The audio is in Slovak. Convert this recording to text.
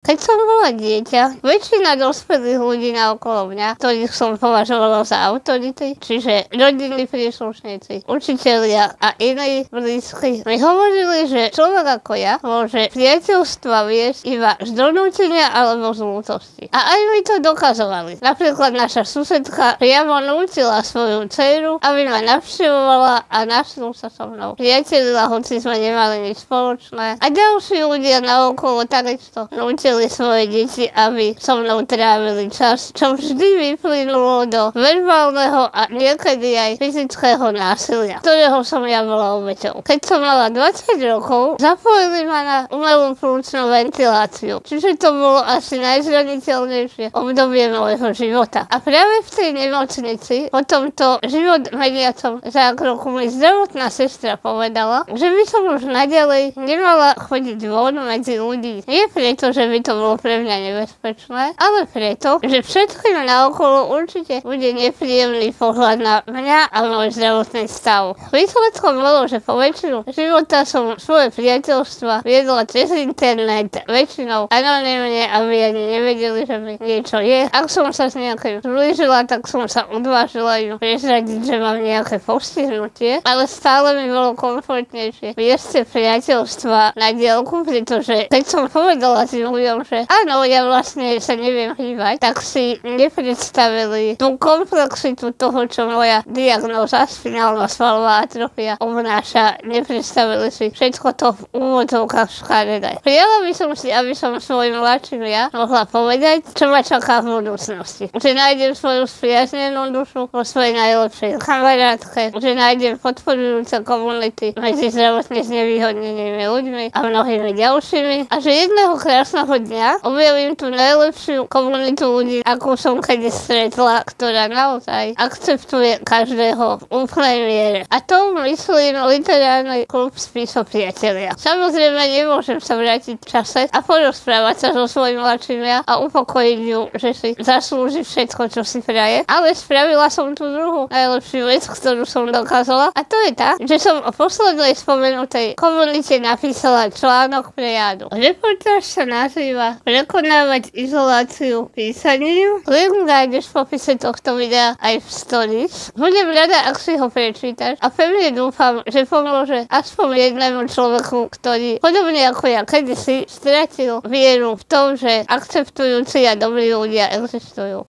Keď som bola dieťa, väčšina dospelých ľudí naokolo mňa, ktorých som považovala za autority, čiže rodinní príslušníci, učitelia a iní blízky, mi hovorili, že človek ako ja môže priateľstva viesť iba z donútenia alebo z lútosti. A aj mi to dokazovali. Napríklad naša susedka priamo nútila svoju dceru, aby ma navštevovala a našla sa so mnou. Priatelila, hoci sme nemali nič spoločné. A ďalší ľudia naokolo takisto nútili svoje deti, aby so mnou trávili čas, čo vždy vyplynulo do verbálneho a niekedy aj fyzického násilia, ktorého som ja bola obeťou. Keď som mala 20 rokov, zapojili ma na umelú plúcnu ventiláciu, čiže to bolo asi najzraniteľnejšie obdobie môjho života. A práve v tej nemocnici po tomto život meniacom zákroku mi zdravotná sestra povedala, že by som už naďalej nemala chodiť von medzi ľudí. Nie preto, že by to bolo pre mňa nebezpečné, ale preto, že všetkým naokolo určite bude nepríjemný pohľad na mňa a môj zdravotný stav. Výsledkom bolo, že po väčšinu života som svoje priateľstva viedla cez internet, väčšinou anonymne, aby ani nevedeli, že mi niečo je. Ak som sa s nejakým zblížila, tak som sa odvážila im prezradiť, že mám nejaké postihnutie, ale stále mi bolo komfortnejšie viesť priateľstva na diaľku, pretože keď som povedala tým ľuďom, že áno, ja vlastne sa neviem hýbať, tak si nepredstavili tú komplexitu toho, čo moja diagnóza spinálna svalová atrofia obnáša. Nepredstavili si všetko to v úvodzovkách škaredé. Prijala by som si, aby som svojim mladším ja mohla povedať, čo ma čaká v budúcnosti. Že nájdem svoju spriaznenú dušu vo svojej najlepšej kamarátke, že nájdem podporujúce komunity medzi zdravotne znevýhodnenými ľuďmi a mnohými ďalšími a že jedného krásneho dňa objavím tú najlepšiu komunitu ľudí, akú som kedy stretla, ktorá naozaj akceptuje každého v úplnej miere. A to myslím literárny klub Spisopriatelia. Samozrejme nemôžem sa vrátiť v čase a porozprávať sa so svojím mladším ja a upokojiť ju, že si zaslúži všetko, čo si praje. Ale spravila som tú druhú najlepšiu vec, ktorú som dokázala, a to je tá, že som o poslednej spomenutej komunite napísala článok pre Jádu. Reportáž sa nazýva Prekonávať izoláciu písaním. Link nájdeš v popise tohto videa aj v stories. Budem rada, ak si ho prečítaš a pevne dúfam, že pomôže aspoň jednému človeku, ktorý podobne ako ja kedysi stratil vieru v tom, že akceptujúci a dobrí ľudia existujú.